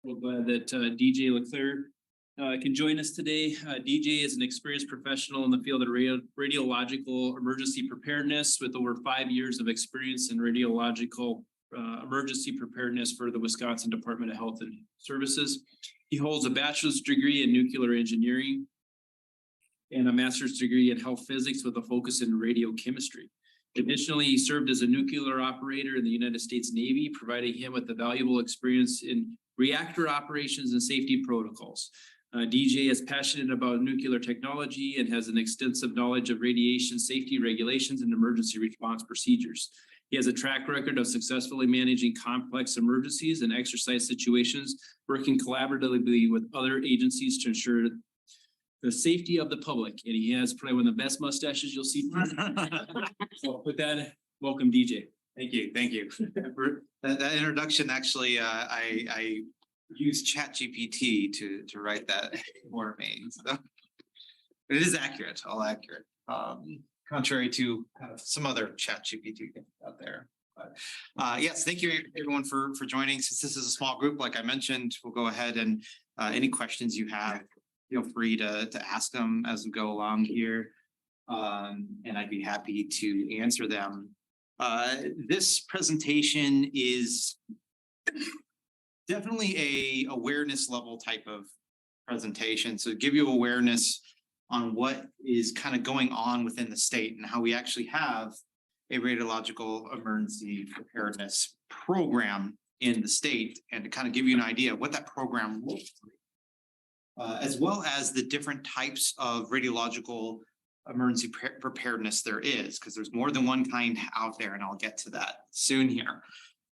We're glad that DJ LeClear can join us today. DJ is an experienced professional in the field of radiological emergency preparedness with over 5 years of experience in radiological emergency preparedness for the Wisconsin Department of Health and Services. He holds a bachelor's degree in nuclear engineering and a master's degree in health physics with a focus in radiochemistry. Additionally, he served as a nuclear operator in the United States Navy, providing him with a valuable experience in reactor operations and safety protocols. DJ is passionate about nuclear technology and has an extensive knowledge of radiation safety regulations and emergency response procedures. He has a track record of successfully managing complex emergencies and exercise situations, working collaboratively with other agencies to ensure the safety of the public. And he has probably one of the best mustaches you'll see. So with that, welcome, DJ. Thank you. Thank you. For that introduction, actually, I used ChatGPT to write that for me. So it is accurate, all accurate. Contrary to some other ChatGPT out there. But yes, thank you everyone for joining. Since this is a small group, like I mentioned, we'll go ahead and any questions you have, feel free to ask them as we go along here. And I'd be happy to answer them. This presentation is definitely a awareness level type of presentation. So give you awareness on what is kind of going on within the state and how we actually have a radiological emergency preparedness program in the state, and to kind of give you an idea of what that program looks like, as well as the different types of radiological emergency preparedness there is, because there's more than one kind out there, and I'll get to that soon here.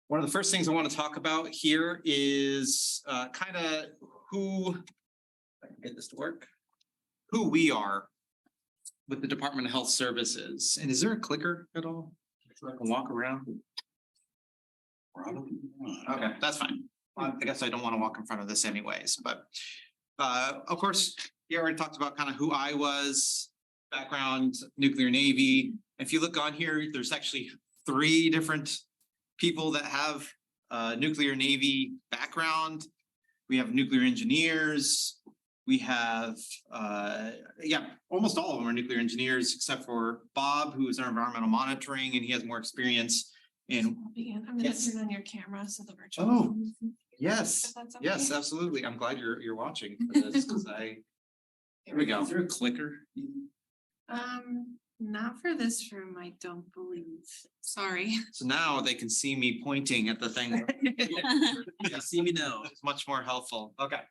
One of the first things I want to talk about here is kind of who, if I can get this to work, who we are with the Department of Health Services. And is there a clicker at all so I can walk around? Okay, that's fine. I guess I don't want to walk in front of this anyways, but of course, you already talked about kind of who I was, background, nuclear Navy. If you look on here, there's actually 3 different people that have nuclear Navy background. We have nuclear engineers. We have, almost all of them are nuclear engineers, except for Bob, who is our environmental monitoring, and he has more experience in. I'm going to turn on your camera so the virtual. Oh, yes, okay. yes, absolutely. I'm glad you're watching for this because here we go. Is there a clicker? Not for this room, I don't believe. Sorry. So now they can see me pointing at the thing. Yeah, see me now. It's much more helpful. Okay.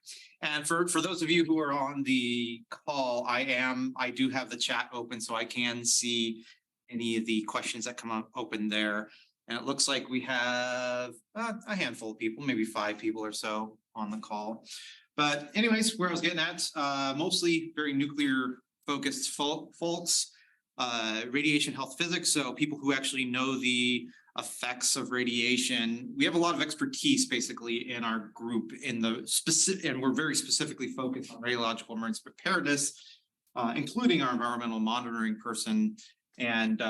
And for those of you who are on the call, I do have the chat open so I can see any of the questions that come up open there. And it looks like we have a handful of people, maybe 5 people or so on the call. But anyways, where I was getting at, mostly very nuclear focused folks. Radiation health physics, so people who actually know the effects of radiation. We have a lot of expertise basically in our group in the specific, and we're very specifically focused on radiological emergency preparedness, including our environmental monitoring person. And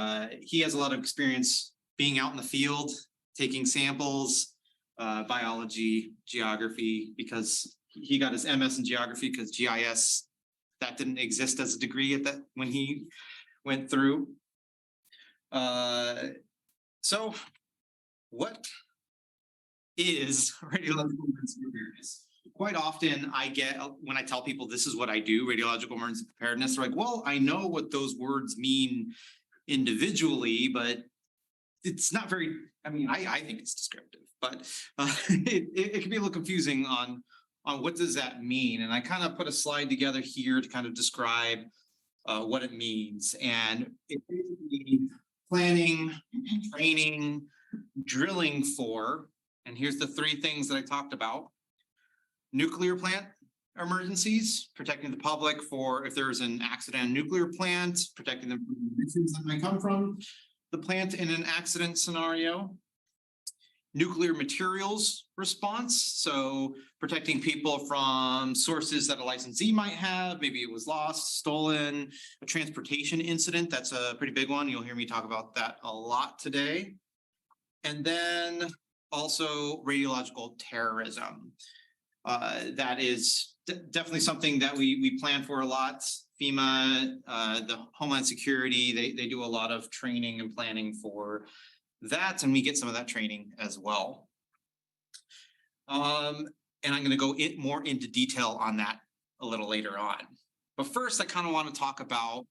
he has a lot of experience being out in the field, taking samples, biology, geography, because he got his MS in geography because GIS, that didn't exist as a degree at that when he went through. So what is radiological emergency preparedness? Quite often I get, when I tell people this is what I do, radiological emergency preparedness, they're like, well, I know what those words mean individually, but it's not very, I think it's descriptive, but it can be a little confusing on what does that mean? And I kind of put a slide together here to kind of describe what it means. And it's basically planning, training, drilling for, and here's the 3 things that I talked about: nuclear plant emergencies, protecting the public for if there's an accident in a nuclear plant, protecting them from emissions that might come from the plant in an accident scenario. Nuclear materials response, so protecting people from sources that a licensee might have, maybe it was lost, stolen, a transportation incident, that's a pretty big one. You'll hear me talk about that a lot today. And then also radiological terrorism. That is definitely something that we plan for a lot. FEMA, the Homeland Security, they do a lot of training and planning for that, and we get some of that training as well. And I'm going to go more into detail on that a little later on. But first, I kind of want to talk about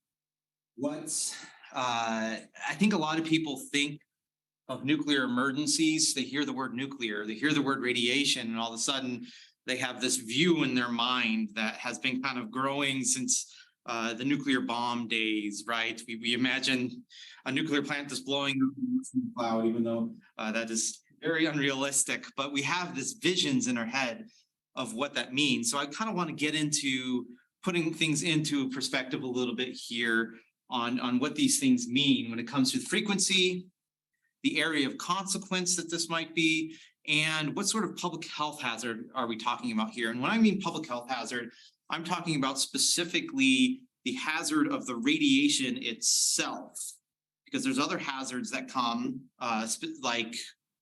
what I think a lot of people think of nuclear emergencies. They hear the word nuclear, they hear the word radiation, and all of a sudden they have this view in their mind that has been kind of growing since the nuclear bomb days, right? We imagine a nuclear plant that's blowing up in the cloud, even though that is very unrealistic, but we have this visions in our head of what that means. So I kind of want to get into putting things into perspective a little bit here on what these things mean when it comes to the frequency, the area of consequence that this might be, and what sort of public health hazard are we talking about here? And when I mean public health hazard, I'm talking about specifically the hazard of the radiation itself, because there's other hazards that come, like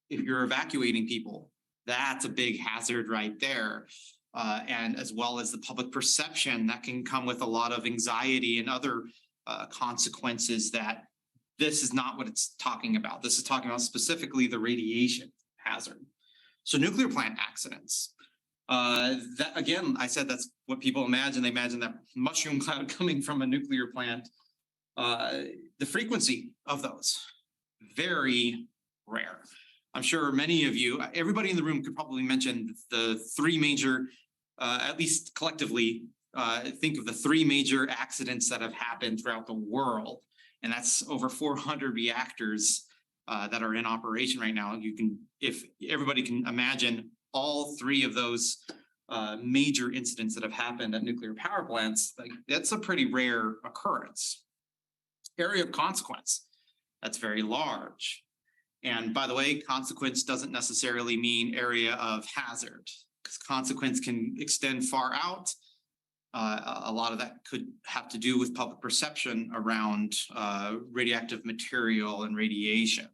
if you're evacuating people, that's a big hazard right there. And as well as the public perception that can come with a lot of anxiety and other consequences that this is not what it's talking about. This is talking about specifically the radiation hazard. So nuclear plant accidents. That again, I said that's what people imagine. They imagine that mushroom cloud coming from a nuclear plant. The frequency of those, very rare. I'm sure many of you, everybody in the room could probably mention the three major, at least collectively, think of the three major accidents that have happened throughout the world. And that's over 400 reactors that are in operation right now. You can, if everybody can imagine all three of those major incidents that have happened at nuclear power plants, like that's a pretty rare occurrence. Area of consequence, that's very large. And by the way, consequence doesn't necessarily mean area of hazard, because consequence can extend far out. A lot of that could have to do with public perception around radioactive material and radiation.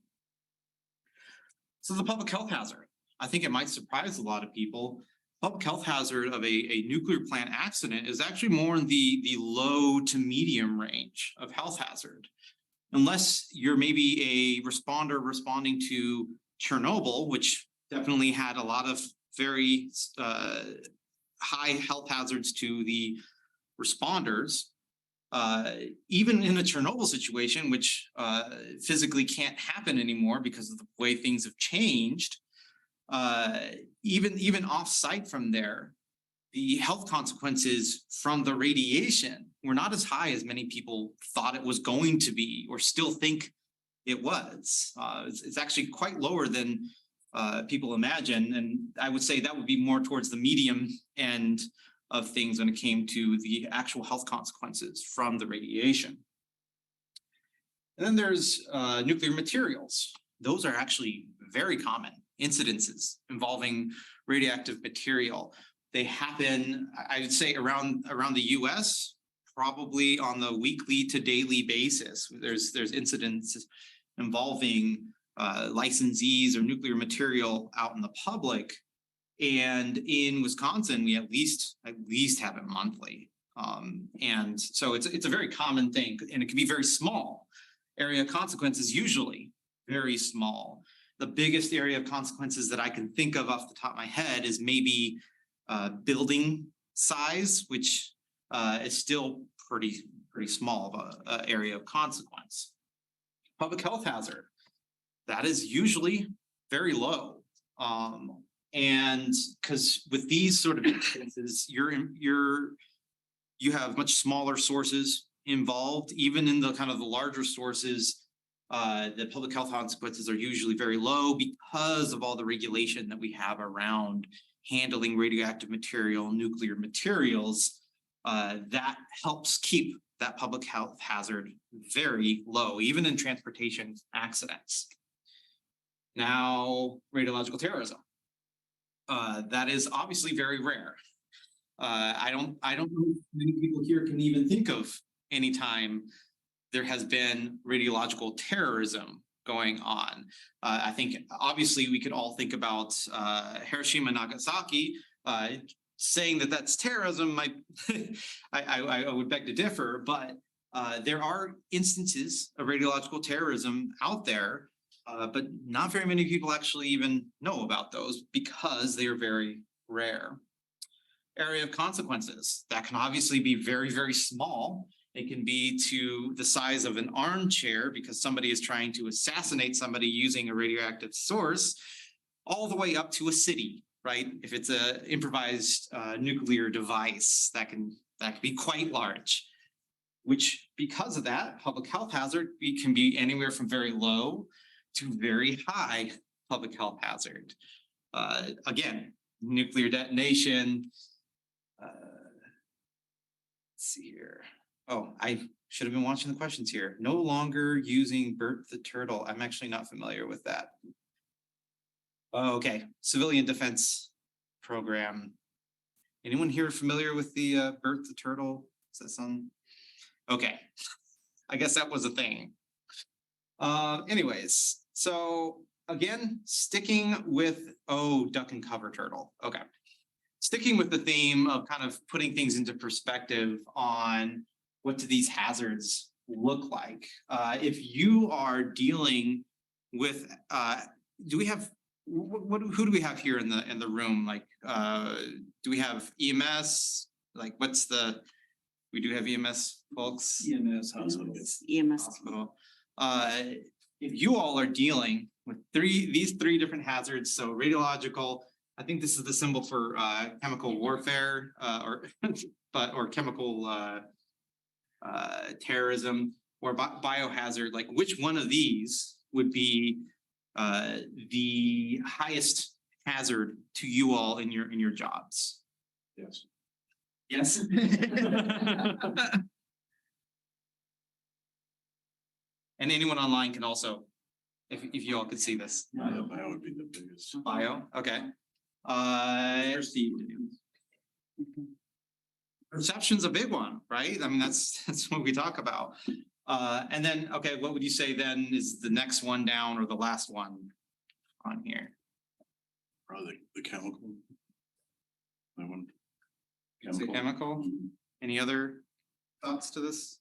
So the public health hazard, I think it might surprise a lot of people. Public health hazard of a nuclear plant accident is actually more in the low to medium range of health hazard. Unless you're maybe a responder responding to Chernobyl, which definitely had a lot of very high health hazards to the responders. Even in a Chernobyl situation, which physically can't happen anymore because of the way things have changed, even off-site from there, the health consequences from the radiation were not as high as many people thought it was going to be or still think it was. It's actually quite lower than people imagine. And I would say that would be more towards the medium end of things when it came to the actual health consequences from the radiation. And then there's nuclear materials. Those are actually very common incidences involving radioactive material. They happen, I would say, around the US, probably on the weekly to daily basis. There's incidents involving licensees or nuclear material out in the public. And in Wisconsin, we at least have it monthly. And so it's a very common thing, and it can be very small. Area of consequence is usually very small. The biggest area of consequences that I can think of off the top of my head is maybe building size, which is still pretty small of a area of consequence. Public health hazard, that is usually very low. And because with these sort of instances, you have much smaller sources involved. Even in the kind of the larger sources, the public health consequences are usually very low because of all the regulation that we have around handling radioactive material, nuclear materials. That helps keep that public health hazard very low, even in transportation accidents. Now, radiological terrorism. That is obviously very rare. I don't know if many people here can even think of any time there has been radiological terrorism going on. I think obviously we could all think about Hiroshima, Nagasaki. Saying that that's terrorism, I would beg to differ, but there are instances of radiological terrorism out there, but not very many people actually even know about those because they are very rare. Area of consequences, that can obviously be very, very small. It can be to the size of an armchair because somebody is trying to assassinate somebody using a radioactive source, all the way up to a city, right? If it's a improvised nuclear device, that can be quite large, which because of that, public health hazard, it can be anywhere from very low to very high public health hazard. Again, nuclear detonation. Let's see here. Oh, I should have been watching the questions here. No longer using Bert the Turtle. I'm actually not familiar with that. Oh, okay, civilian defense program. Anyone here familiar with the Bert the Turtle? Is that some? Okay, I guess that was a thing. Anyways, so again, sticking with, duck and cover turtle. Okay. Sticking with the theme of kind of putting things into perspective on what do these hazards look like? If you are dealing with, do we have, who do we have here in the room? Like, do we have EMS? Like, we do have EMS folks? EMS hospitals. EMS. Hospital. If you all are dealing with these three different hazards, so radiological, I think this is the symbol for chemical warfare or chemical terrorism or biohazard. Like, which one of these would be the highest hazard to you all in your jobs? Yes. Yes. And anyone online can also, if you all could see this. Bio would be the biggest. Bio, okay. Perception's a big one, right? I mean, that's what we talk about. And then, okay, what would you say then is the next one down or the last one on here? Probably the chemical. That one. Is it chemical? Any other thoughts to this?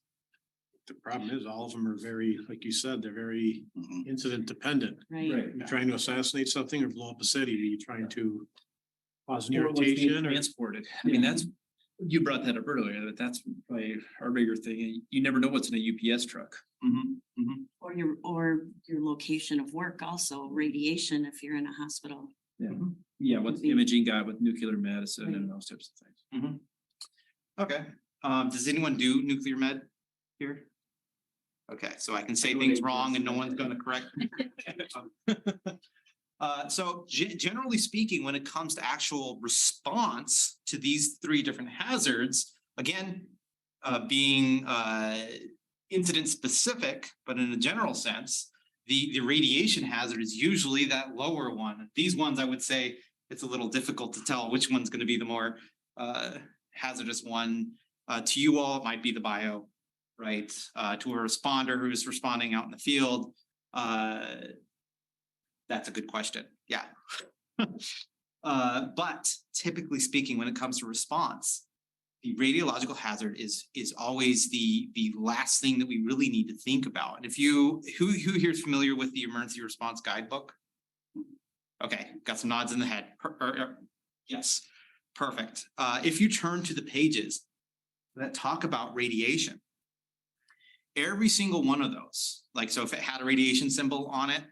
The problem is all of them are very, like you said, they're very incident dependent. Right. You're trying to assassinate something or blow up a city, you're trying to cause an Or what's being irritation or transported. I mean, that's, you brought that up earlier, but that's probably our bigger thing. You never know what's in a UPS truck. Or your location of work also, radiation if you're in a hospital. Yeah, what's the imaging guy with nuclear medicine and those types of things. Okay. Does anyone do nuclear med here? Okay, so I can say things wrong and no one's gonna correct me. So generally speaking, when it comes to actual response to these three different hazards, again, being incident specific, but in a general sense, the radiation hazard is usually that lower one. These ones, I would say, it's a little difficult to tell which one's going to be the more hazardous one. To you all, it might be the bio, right? To a responder who's responding out in the field, that's a good question. Yeah. But typically speaking, when it comes to response, the radiological hazard is always the last thing that we really need to think about. And if who here is familiar with the emergency response guidebook? Okay, got some nods in the head. Yes, perfect. If you turn to the pages that talk about radiation, every single one of those, like, so if it had a radiation symbol on it,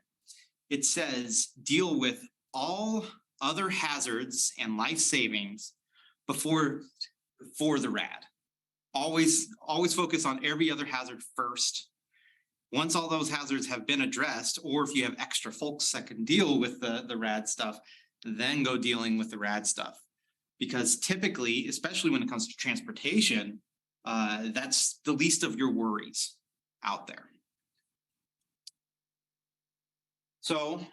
it says deal with all other hazards and life savings before the rad. Always focus on every other hazard first. Once all those hazards have been addressed, or if you have extra folks that can deal with the rad stuff, then go dealing with the rad stuff. Because typically, especially when it comes to transportation, that's the least of your worries out there. So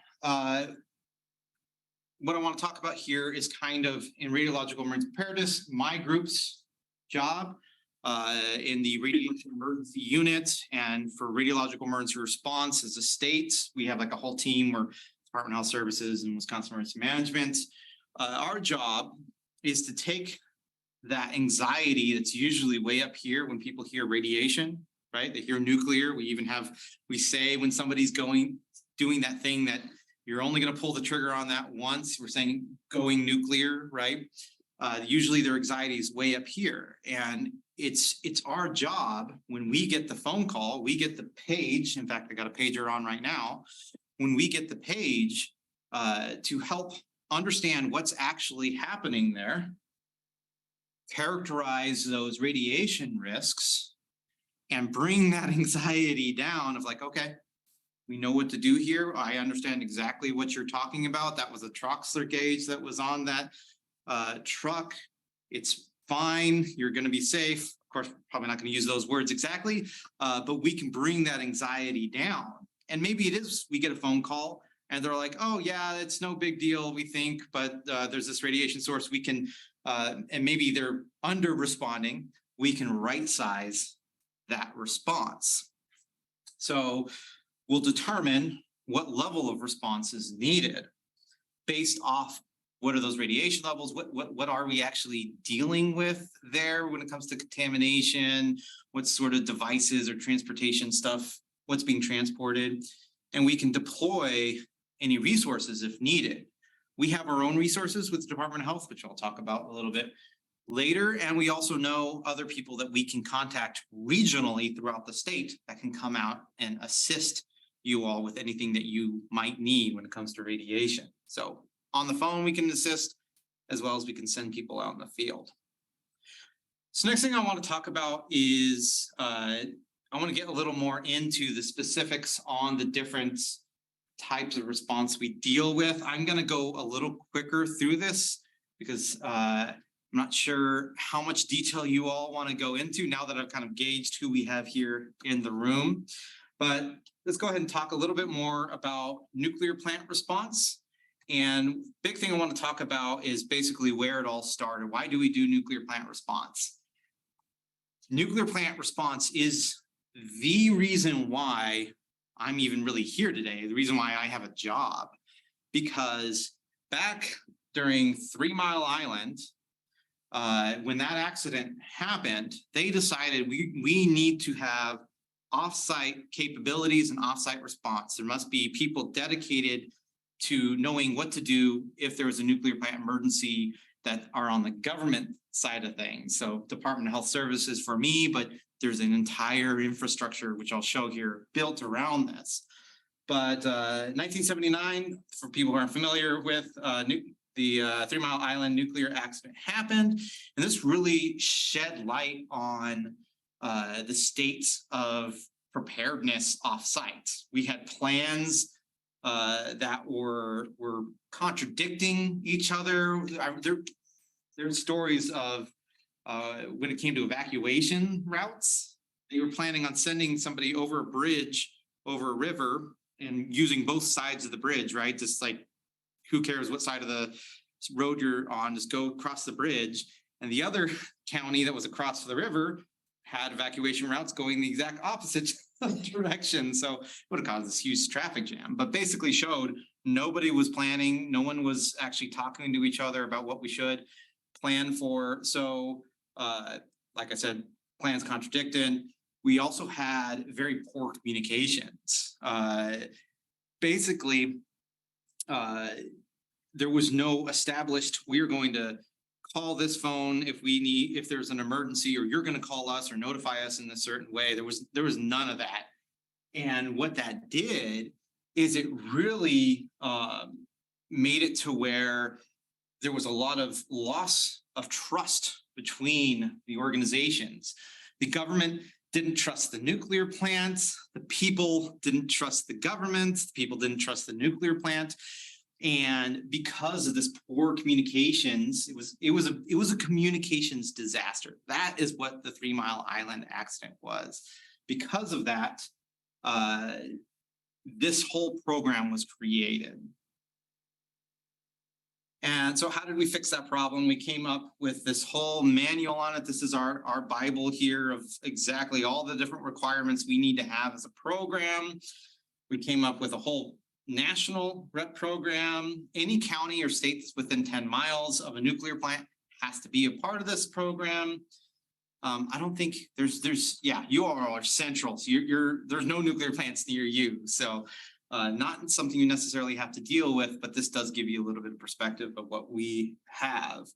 what I want to talk about here is kind of in radiological emergency preparedness, my group's job. in the radiation emergency unit. And for radiological emergency response as a state, we have like a whole team where Department of Health Services and Wisconsin Emergency Management. Our job is to take that anxiety that's usually way up here when people hear radiation, right? They hear nuclear. We say when somebody's doing that thing that you're only going to pull the trigger on that once, we're saying going nuclear, right? Usually their anxiety is way up here. And it's our job when we get the phone call, we get the page. In fact, I got a pager on right now. When we get the page to help understand what's actually happening there, characterize those radiation risks, and bring that anxiety down of like, okay, we know what to do here. I understand exactly what you're talking about. That was a Troxler gauge that was on that truck. It's fine. You're going to be safe. Of course, probably not going to use those words exactly, but we can bring that anxiety down. And maybe it is, we get a phone call and they're like, oh yeah, it's no big deal, we think, but there's this radiation source we can, and maybe they're under responding, we can right size that response. So we'll determine what level of response is needed based off what are those radiation levels, what are we actually dealing with there when it comes to contamination, what sort of devices or transportation stuff, what's being transported, and we can deploy any resources if needed. We have our own resources with the Department of Health, which I'll talk about a little bit later. And we also know other people that we can contact regionally throughout the state that can come out and assist you all with anything that you might need when it comes to radiation. So on the phone, we can assist as well as we can send people out in the field. So next thing I want to talk about is I want to get a little more into the specifics on the different types of response we deal with. I'm going to go a little quicker through this because I'm not sure how much detail you all want to go into now that I've kind of gauged who we have here in the room. But let's go ahead and talk a little bit more about nuclear plant response. And big thing I want to talk about is basically where it all started. Why do we do nuclear plant response? Nuclear plant response is the reason why I'm even really here today, the reason why I have a job, because back during 3 Mile Island, when that accident happened, they decided we need to have offsite capabilities and offsite response. There must be people dedicated to knowing what to do if there was a nuclear plant emergency that are on the government side of things. So Department of Health Services for me, but there's an entire infrastructure, which I'll show here, built around this. But 1979, for people who aren't familiar with the 3 Mile Island nuclear accident happened. And this really shed light on the states of preparedness offsite. We had plans that were contradicting each other. There's stories of when it came to evacuation routes, they were planning on sending somebody over a bridge, over a river, and using both sides of the bridge, right? Just like, who cares what side of the road you're on, just go across the bridge. And the other county that was across the river had evacuation routes going the exact opposite direction. So it would have caused this huge traffic jam, but basically showed nobody was planning. No one was actually talking to each other about what we should plan for. So like I said, plans contradicted. We also had very poor communications. Basically, there was no established, we're going to call this phone if there's an emergency, or you're going to call us or notify us in a certain way. There was none of that. And what that did is it really made it to where there was a lot of loss of trust between the organizations. The government didn't trust the nuclear plants. The people didn't trust the government. The people didn't trust the nuclear plant. And because of this poor communications, it was a communications disaster. That is what the 3 Mile Island accident was. Because of that, this whole program was created. And so how did we fix that problem? We came up with this whole manual on it. This is our Bible here of exactly all the different requirements we need to have as a program. We came up with a whole national rep program. Any county or state that's within 10 miles of a nuclear plant has to be a part of this program. I don't think you all are central. So there's no nuclear plants near you. So not something you necessarily have to deal with, but this does give you a little bit of perspective of what we have.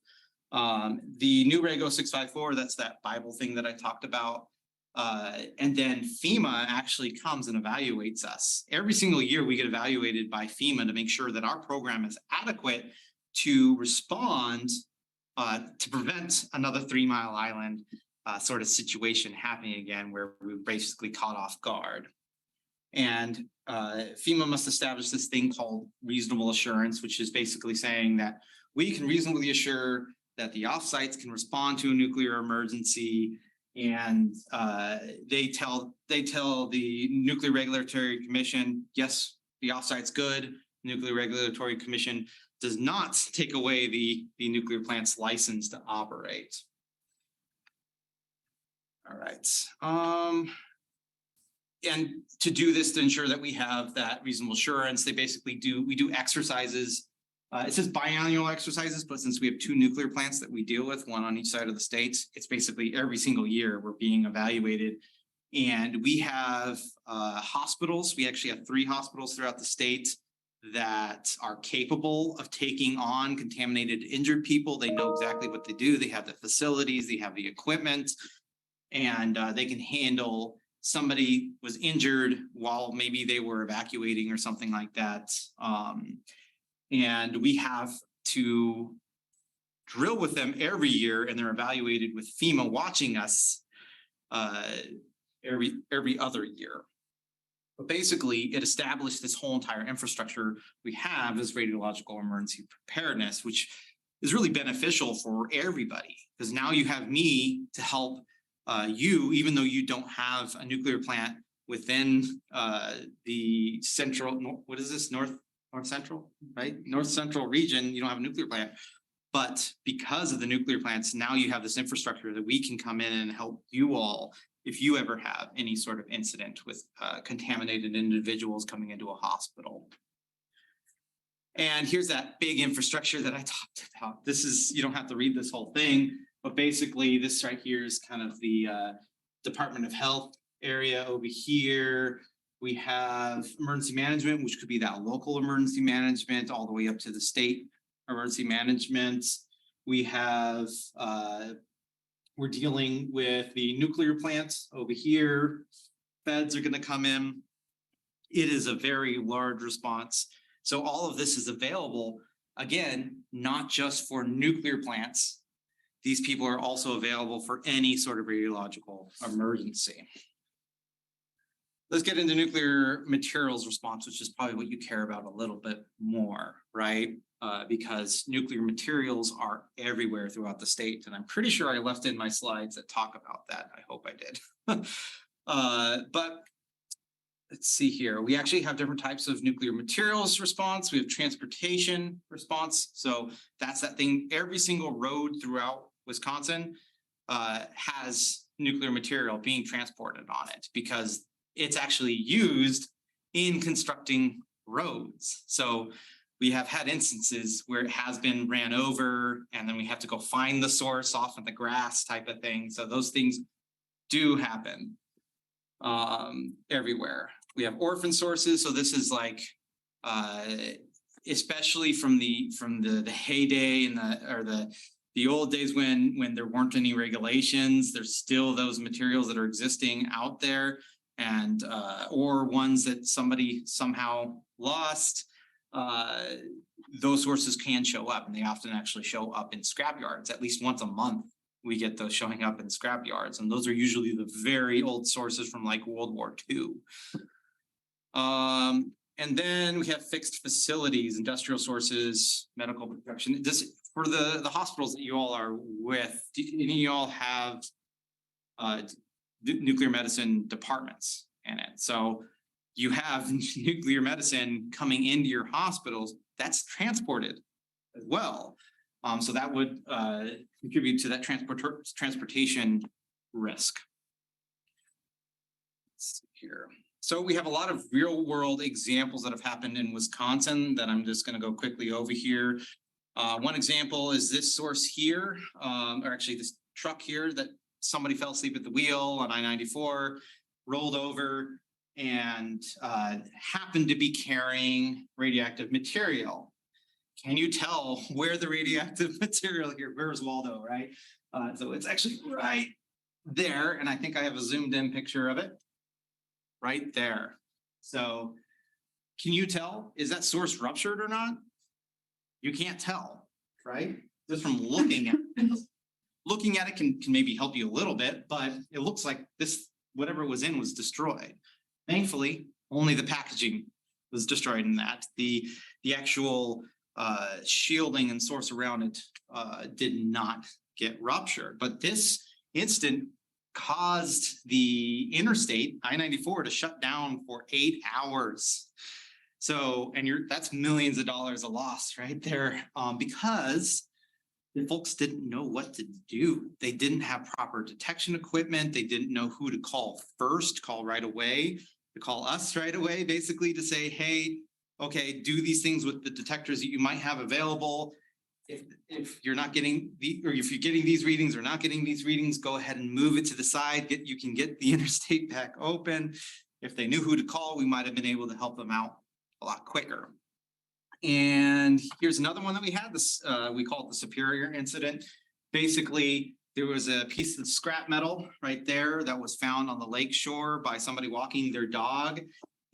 The new Reg 0654, that's that Bible thing that I talked about. And then FEMA actually comes and evaluates us. Every single year we get evaluated by FEMA to make sure that our program is adequate to respond to prevent another 3 Mile Island sort of situation happening again, where we were basically caught off guard. And FEMA must establish this thing called reasonable assurance, which is basically saying that we can reasonably assure that the offsites can respond to a nuclear emergency. And they tell the Nuclear Regulatory Commission, yes, the offsite's good. Nuclear Regulatory Commission does not take away the nuclear plant's license to operate. All right. And to do this, to ensure that we have that reasonable assurance, we do exercises. It says biannual exercises, but since we have 2 nuclear plants that we deal with, one on each side of the states, it's basically every single year we're being evaluated. And we have hospitals. We actually have 3 hospitals throughout the state that are capable of taking on contaminated, injured people. They know exactly what they do. They have the facilities, they have the equipment, and they can handle somebody was injured while maybe they were evacuating or something like that. And we have to drill with them every year, and they're evaluated with FEMA watching us every other year. But basically, it established this whole entire infrastructure we have as radiological emergency preparedness, which is really beneficial for everybody, because now you have me to help you, even though you don't have a nuclear plant within the central, what is this, north central, right? North central region, you don't have a nuclear plant. But because of the nuclear plants, now you have this infrastructure that we can come in and help you all if you ever have any sort of incident with contaminated individuals coming into a hospital. And here's that big infrastructure that I talked about. This is, you don't have to read this whole thing, but basically this right here is kind of the Department of Health area over here. We have emergency management, which could be that local emergency management all the way up to the state emergency management. We have, we're dealing with the nuclear plants over here. Feds are going to come in. It is a very large response. So all of this is available, again, not just for nuclear plants. These people are also available for any sort of radiological emergency. Let's get into nuclear materials response, which is probably what you care about a little bit more, right? Because nuclear materials are everywhere throughout the state. And I'm pretty sure I left in my slides that talk about that. I hope I did. But let's see here. We actually have different types of nuclear materials response. We have transportation response. So that's that thing. Every single road throughout Wisconsin has nuclear material being transported on it because it's actually used in constructing roads. So we have had instances where it has been ran over and then we have to go find the source off of the grass type of thing. So those things do happen everywhere. We have orphan sources. So this is like, especially from the heyday and the old days when there weren't any regulations, there's still those materials that are existing out there, and or ones that somebody somehow lost. Those sources can show up, and they often actually show up in scrapyards. At least once a month, we get those showing up in scrapyards, and those are usually the very old sources from like World War II. And then we have fixed facilities, industrial sources, medical protection. This for the hospitals that you all are with. Do any of you all have nuclear medicine departments in it? So you have nuclear medicine coming into your hospitals that's transported as well. So that would contribute to that transportation risk. Let's see here. So we have a lot of real world examples that have happened in Wisconsin that I'm just going to go quickly over here. One example is this source here, or actually this truck here that somebody fell asleep at the wheel on I-94, rolled over, and happened to be carrying radioactive material. Can you tell where the radioactive material here? Where's Waldo, right? So it's actually right there, and I think I have a zoomed in picture of it. Right there. So can you tell, is that source ruptured or not? You can't tell, right? Just from looking at it. Looking at it can maybe help you a little bit, but it looks like this, whatever was in was destroyed. Thankfully, only the packaging was destroyed in that. The actual shielding and source around it did not get ruptured. But this incident caused the interstate I-94 to shut down for 8 hours. So, and that's millions of dollars of loss right there, because the folks didn't know what to do. They didn't have proper detection equipment. They didn't know who to call first, call right away, to call us right away, basically to say, hey, okay, do these things with the detectors that you might have available. If you're not getting or if you're getting these readings or not getting these readings, go ahead and move it to the side. You can get the interstate back open. If they knew who to call, we might have been able to help them out a lot quicker. And here's another one that we had. This we call it the Superior incident. Basically, there was a piece of scrap metal right there that was found on the lake shore by somebody walking their dog.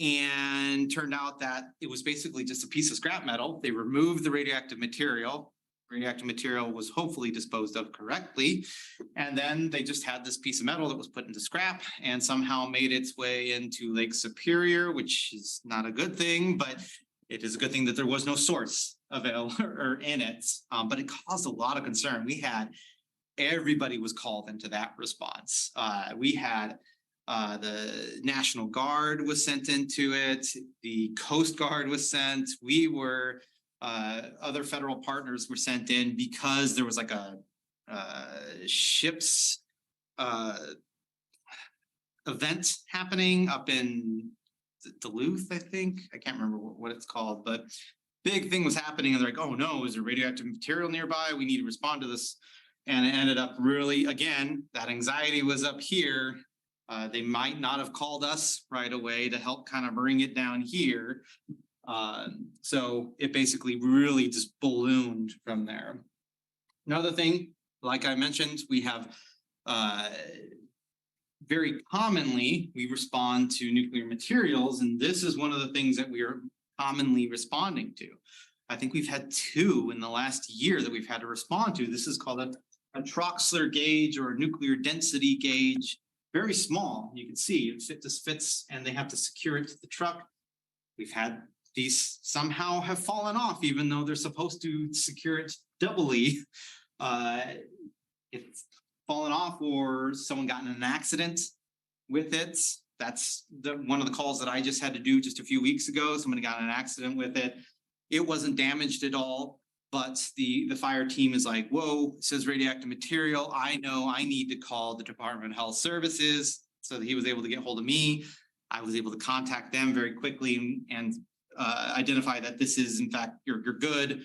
And turned out that it was basically just a piece of scrap metal. They removed the radioactive material. Radioactive material was hopefully disposed of correctly. And then they just had this piece of metal that was put into scrap and somehow made its way into Lake Superior, which is not a good thing, but it is a good thing that there was no source available or in it. But it caused a lot of concern. Everybody was called into that response. We had the National Guard was sent into it. The Coast Guard was sent. We were, other federal partners were sent in because there was like a ship's event happening up in Duluth, I think. I can't remember what it's called, but big thing was happening. And they're like, oh no, is there radioactive material nearby? We need to respond to this. And it ended up really, again, that anxiety was up here. They might not have called us right away to help kind of bring it down here. So it basically really just ballooned from there. Another thing, like I mentioned, we have very commonly, we respond to nuclear materials, and this is one of the things that we are commonly responding to. I think we've had 2 in the last year that we've had to respond to. This is called a Troxler gauge or a nuclear density gauge. Very small, you can see it just fits, and they have to secure it to the truck. We've had these somehow have fallen off, even though they're supposed to secure it doubly. It's fallen off, or someone got in an accident with it. That's one of the calls that I just had to do just a few weeks ago. Somebody got in an accident with it. It wasn't damaged at all, but the fire team is like, whoa, it says radioactive material. I know I need to call the Department of Health Services. So that he was able to get hold of me. I was able to contact them very quickly and identify that this is, in fact, you're good.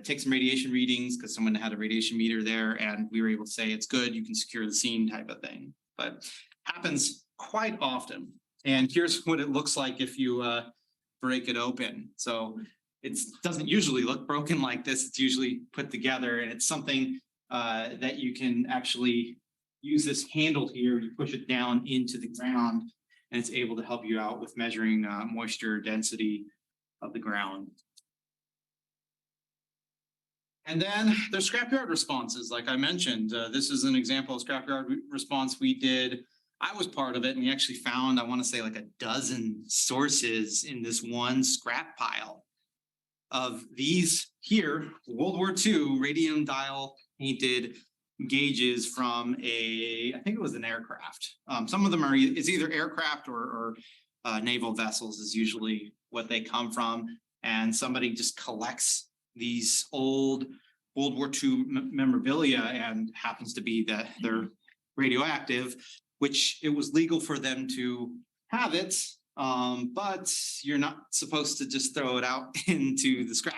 Take some radiation readings because someone had a radiation meter there, and we were able to say it's good, you can secure the scene type of thing. But happens quite often. And here's what it looks like if you break it open. So it doesn't usually look broken like this. It's usually put together, and it's something that you can actually use this handle here. You push it down into the ground, and it's able to help you out with measuring moisture density of the ground. And then there's scrapyard responses, like I mentioned. This is an example of scrapyard response we did. I was part of it, and we actually found, I want to say, like a dozen sources in this one scrap pile of these here, World War II radium dial painted gauges from I think it was an aircraft. Some of them are, it's either aircraft or naval vessels is usually what they come from. And somebody just collects these old World War II memorabilia and happens to be that they're radioactive, which it was legal for them to have it, but you're not supposed to just throw it out into the scrap.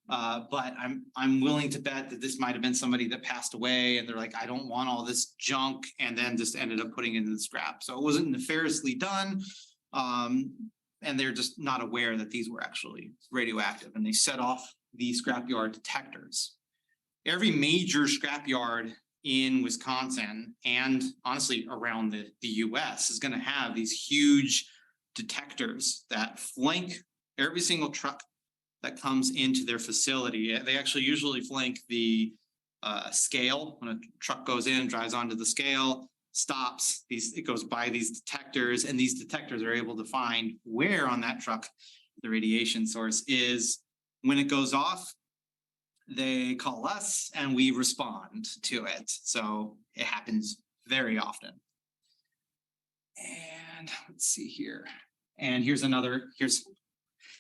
But I'm willing to bet that this might have been somebody that passed away and they're like, I don't want all this junk, and then just ended up putting it in the scrap. So it wasn't nefariously done. And they're just not aware that these were actually radioactive, and they set off the scrapyard detectors. Every major scrapyard in Wisconsin and honestly around the US is going to have these huge detectors that flank every single truck that comes into their facility. They actually usually flank the scale. When a truck goes in, drives onto the scale, stops, it goes by these detectors, and these detectors are able to find where on that truck the radiation source is. When it goes off, they call us and we respond to it. So it happens very often. And let's see here. And here's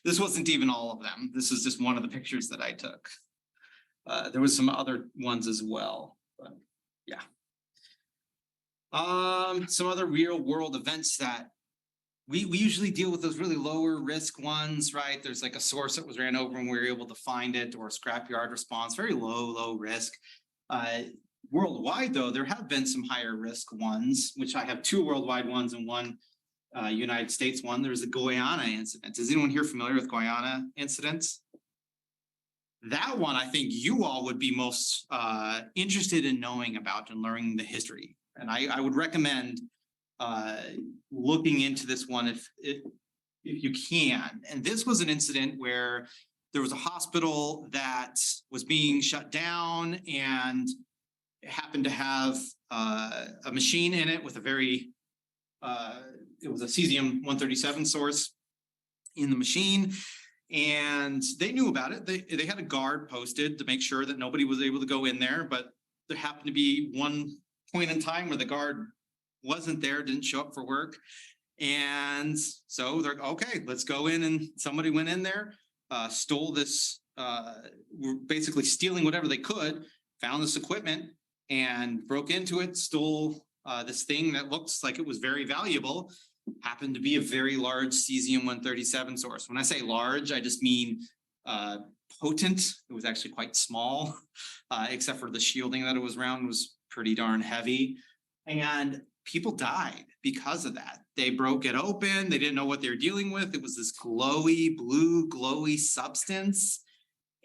this wasn't even all of them. This is just one of the pictures that I took. There was some other ones as well, but yeah. Some other real world events that we usually deal with, those really lower risk ones, right? There's like a source that was ran over and we were able to find it, or a scrapyard response, very low risk. Worldwide though, there have been some higher risk ones, which I have 2 worldwide ones and 1 United States one. There's the Guyana incident. Is anyone here familiar with Guyana incidents? That one, I think you all would be most interested in knowing about and learning the history. And I would recommend looking into this one if you can. And this was an incident where there was a hospital that was being shut down, and it happened to have a machine in it with a very, it was a cesium-137 source in the machine. And they knew about it. They had a guard posted to make sure that nobody was able to go in there, but there happened to be one point in time where the guard wasn't there, didn't show up for work. And so they're okay, let's go in. And somebody went in there, stole this, were basically stealing whatever they could, found this equipment and broke into it, stole this thing that looks like it was very valuable. Happened to be a very large cesium-137 source. When I say large, I just mean potent. It was actually quite small, except for the shielding that it was around was pretty darn heavy. And people died because of that. They broke it open. They didn't know what they were dealing with. It was this glowy, blue, glowy substance.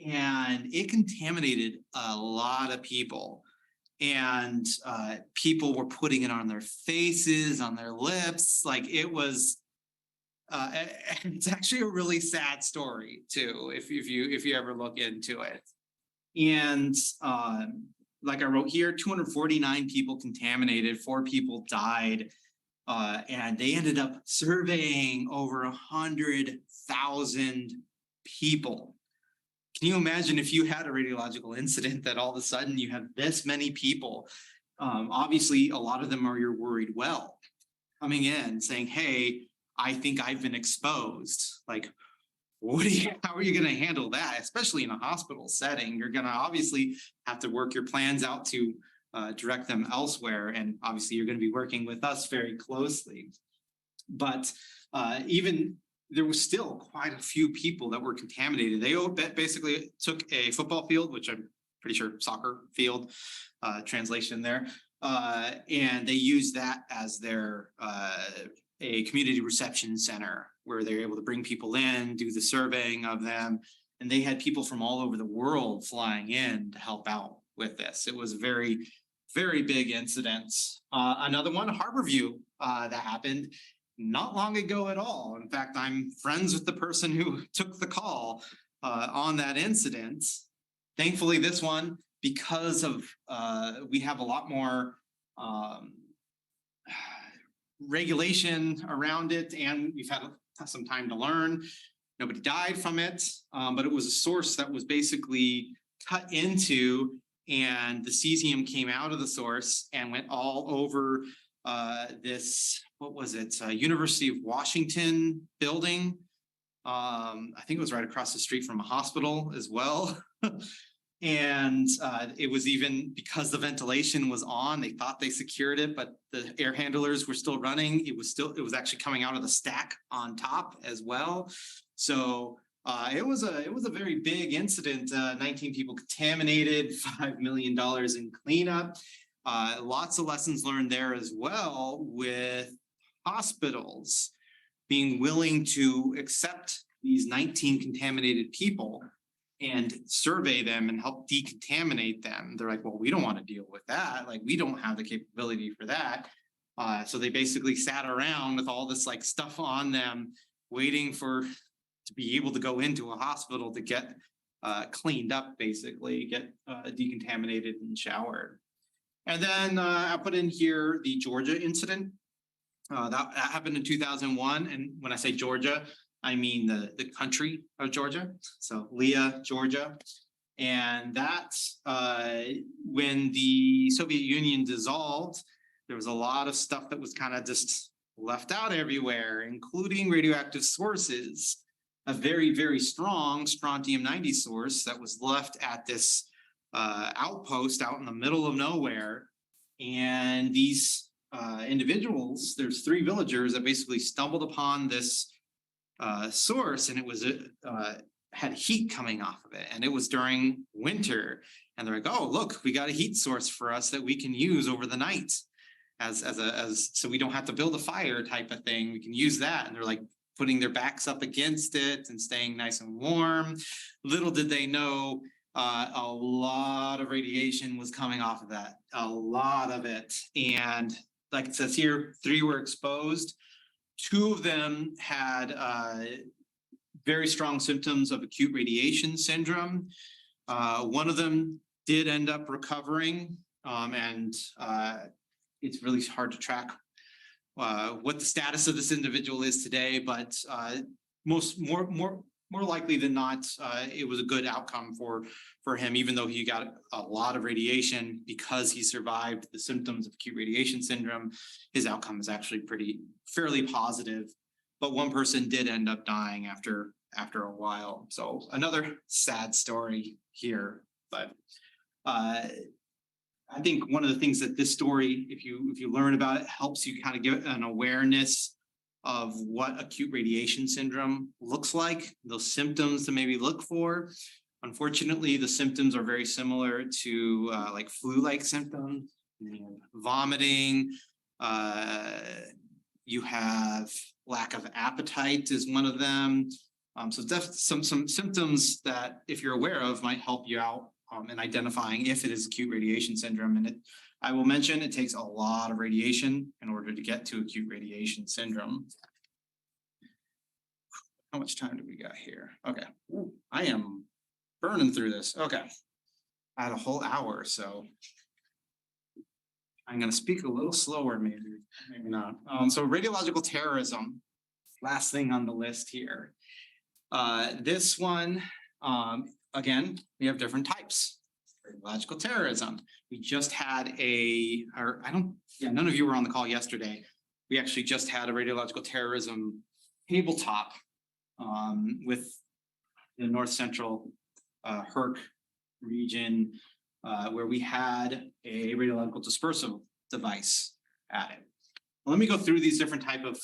And it contaminated a lot of people. And people were putting it on their faces, on their lips. Like it was, it's actually a really sad story too, if you ever look into it. And like I wrote here, 249 people contaminated, 4 people died, and they ended up surveying over 100,000 people. Can you imagine if you had a radiological incident that all of a sudden you have this many people? Obviously, a lot of them are your worried well coming in saying, hey, I think I've been exposed. Like, how are you going to handle that? Especially in a hospital setting, you're going to obviously have to work your plans out to direct them elsewhere. And obviously you're going to be working with us very closely. But even there was still quite a few people that were contaminated. They basically took a football field, which I'm pretty sure soccer field, translation there, and they used that as their a community reception center where they're able to bring people in, do the surveying of them, and they had people from all over the world flying in to help out with this. It was a very, very big incident. Another one, Harborview, that happened not long ago at all. In fact, I'm friends with the person who took the call on that incident. Thankfully, this one, because of we have a lot more regulation around it, and we've had some time to learn. Nobody died from it, but it was a source that was basically cut into, and the cesium came out of the source and went all over this, what was it, University of Washington building. I think it was right across the street from a hospital as well. And it was even because the ventilation was on, they thought they secured it, but the air handlers were still running. It was actually coming out of the stack on top as well. So it was a very big incident. 19 people contaminated, $5 million in cleanup. Lots of lessons learned there as well, with hospitals being willing to accept these 19 contaminated people and survey them and help decontaminate them. They're like, well, we don't want to deal with that. Like, we don't have the capability for that. So they basically sat around with all this like stuff on them, waiting to be able to go into a hospital to get cleaned up, basically, get decontaminated and showered. And then I put in here the Georgia incident. That happened in 2001. And when I say Georgia, I mean the country of Georgia. So Leah, Georgia. And that's when the Soviet Union dissolved, there was a lot of stuff that was kind of just left out everywhere, including radioactive sources. A very, very strong strontium-90 source that was left at this outpost out in the middle of nowhere. And these individuals, there's 3 villagers that basically stumbled upon this source, and it was had heat coming off of it, and it was during winter. And they're like, oh, look, we got a heat source for us that we can use over the night as so we don't have to build a fire type of thing. We can use that. And they're like putting their backs up against it and staying nice and warm. Little did they know, a lot of radiation was coming off of that, a lot of it. And like it says here, 3 were exposed. 2 of them had very strong symptoms of acute radiation syndrome. One of them did end up recovering, and it's really hard to track what the status of this individual is today, but more likely than not, it was a good outcome for him, even though he got a lot of radiation. Because he survived the symptoms of acute radiation syndrome, his outcome is actually fairly positive. But one person did end up dying after a while. So another sad story here. But I think one of the things that this story, if you learn about it, helps you kind of get an awareness of what acute radiation syndrome looks like, those symptoms to maybe look for. Unfortunately, the symptoms are very similar to like flu-like symptoms, vomiting. You have lack of appetite is one of them. So some symptoms that, if you're aware of, might help you out in identifying if it is acute radiation syndrome. And I will mention, it takes a lot of radiation in order to get to acute radiation syndrome. How much time do we got here? Okay, ooh, I am burning through this. Okay, I had a whole hour, so I'm going to speak a little slower, maybe not. So radiological terrorism, last thing on the list here. This one, again, we have different types. Radiological terrorism. We just had none of you were on the call yesterday. We actually just had a radiological terrorism tabletop with the North Central HERC region, where we had a radiological dispersal device at it. Well, let me go through these different type of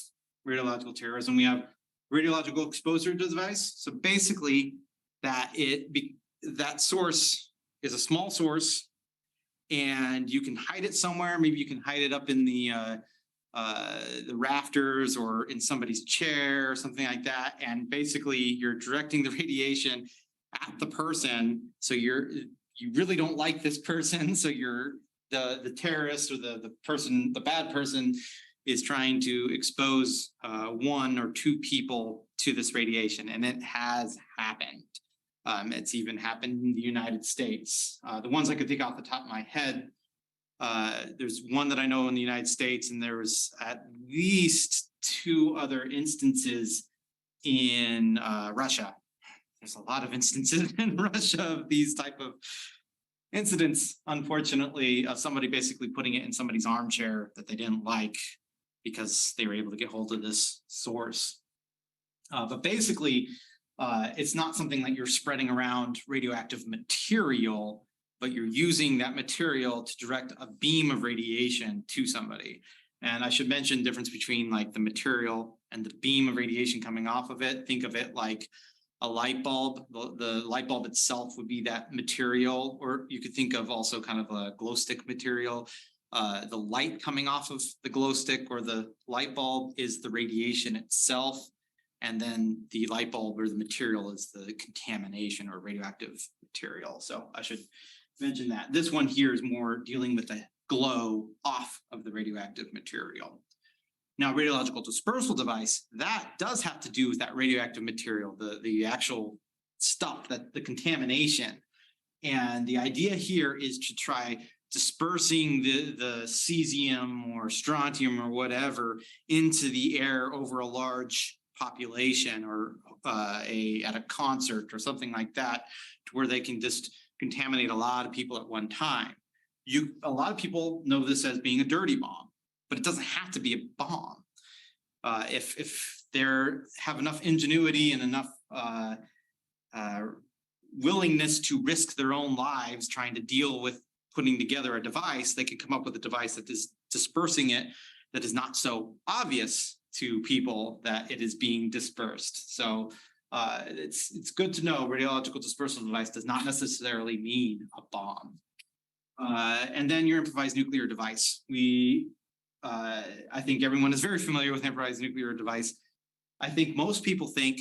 radiological terrorism. We have radiological exposure device. So basically, that source is a small source, and you can hide it somewhere. Maybe you can hide it up in the rafters or in somebody's chair or something like that. And basically, you're directing the radiation at the person. So you really don't like this person. So you're the terrorist or the bad person is trying to expose 1 or 2 people to this radiation, and it has happened. It's even happened in the United States. The ones I could think off the top of my head, there's one that I know in the United States, and there was at least 2 other instances in Russia. There's a lot of instances in Russia of these type of incidents, unfortunately, of somebody basically putting it in somebody's armchair that they didn't like because they were able to get hold of this source. But basically, it's not something that you're spreading around radioactive material, but you're using that material to direct a beam of radiation to somebody. And I should mention the difference between like the material and the beam of radiation coming off of it. Think of it like a light bulb. The light bulb itself would be that material, or you could think of also kind of a glow stick material. The light coming off of the glow stick or the light bulb is the radiation itself. And then the light bulb or the material is the contamination or radioactive material. So I should mention that. This one here is more dealing with the glow off of the radioactive material. Now, radiological dispersal device, that does have to do with that radioactive material, the actual stuff, that the contamination. And the idea here is to try dispersing the cesium or strontium or whatever into the air over a large population or at a concert or something like that, to where they can just contaminate a lot of people at one time. A lot of people know this as being a dirty bomb, but it doesn't have to be a bomb. If they have enough ingenuity and enough willingness to risk their own lives trying to deal with putting together a device, they can come up with a device that is dispersing it, that is not so obvious to people that it is being dispersed. So it's good to know radiological dispersal device does not necessarily mean a bomb. And then your improvised nuclear device. I think everyone is very familiar with improvised nuclear device. I think most people think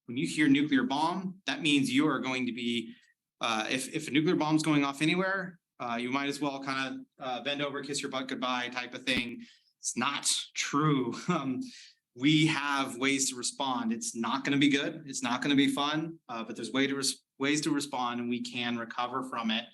when you hear nuclear bomb, that means you are going to be, if a nuclear bomb is going off anywhere, you might as well kind of bend over, kiss your butt goodbye type of thing. It's not true. We have ways to respond. It's not going to be good. It's not going to be fun, but there's ways to respond, and we can recover from it.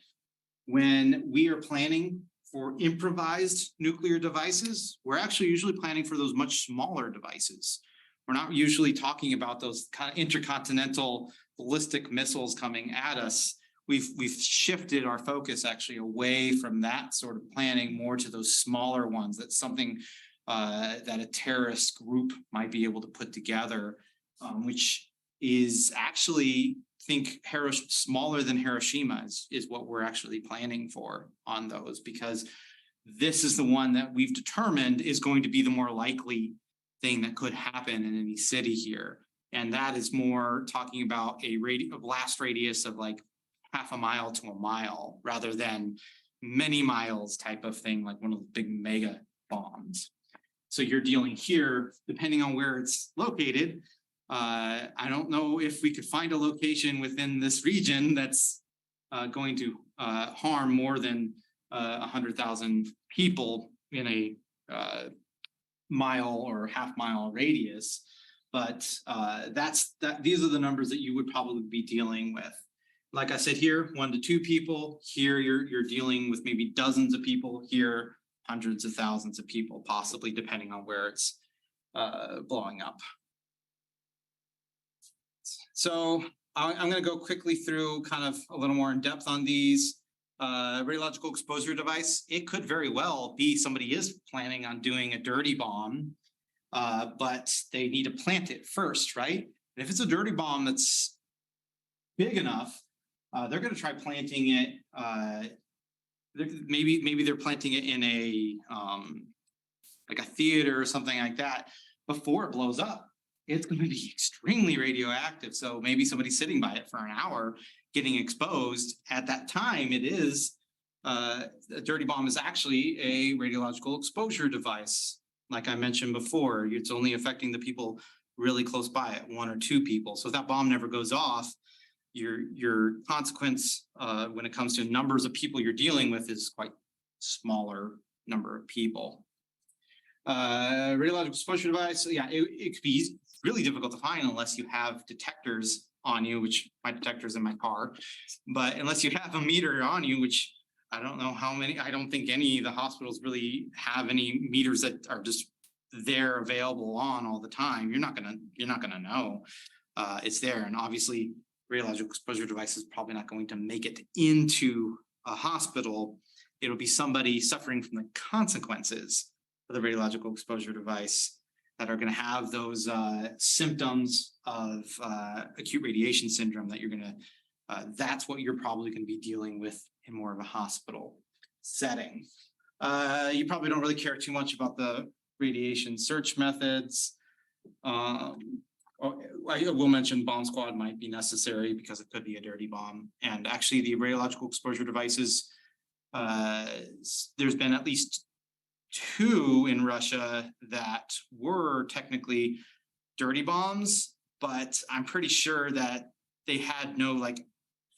When we are planning for improvised nuclear devices, we're actually usually planning for those much smaller devices. We're not usually talking about those kind of intercontinental ballistic missiles coming at us. We've shifted our focus actually away from that sort of planning more to those smaller ones. That's something that a terrorist group might be able to put together, which is actually, smaller than Hiroshima is what we're actually planning for on those, because this is the one that we've determined is going to be the more likely thing that could happen in any city here. And that is more talking about a blast radius of like half a mile to a mile rather than many miles type of thing, like one of the big mega bombs. So you're dealing here, depending on where it's located. I don't know if we could find a location within this region that's going to harm more than 100,000 people in a mile or half mile radius. But these are the numbers that you would probably be dealing with. Like I said here, 1 to 2 people. Here you're dealing with maybe dozens of people. Here, hundreds of thousands of people, possibly depending on where it's blowing up. So I'm going to go quickly through kind of a little more in depth on these. Radiological exposure device. It could very well be somebody is planning on doing a dirty bomb, but they need to plant it first, right? And if it's a dirty bomb that's big enough, they're going to try planting it. Maybe they're planting it in a like a theater or something like that before it blows up. It's going to be extremely radioactive. So maybe somebody's sitting by it for an hour getting exposed. At that time, it is a dirty bomb is actually a radiological exposure device. Like I mentioned before, it's only affecting the people really close by it, 1 or 2 people. So if that bomb never goes off, your consequence when it comes to numbers of people you're dealing with is quite smaller number of people. Radiological exposure device, yeah, it could be really difficult to find unless you have detectors on you, which my detector's in my car. But unless you have a meter on you, which I don't know how many, I don't think any of the hospitals really have any meters that are just there available on all the time. You're not gonna know it's there. And obviously radiological exposure device is probably not going to make it into a hospital. It'll be somebody suffering from the consequences of the radiological exposure device. that are gonna have those symptoms of acute radiation syndrome that you're gonna, that's what you're probably gonna be dealing with in more of a hospital setting. You probably don't really care too much about the radiation search methods. I will mention bomb squad might be necessary because it could be a dirty bomb. And actually the radiological exposure devices, there's been at least 2 in Russia that were technically dirty bombs, but I'm pretty sure that they had no like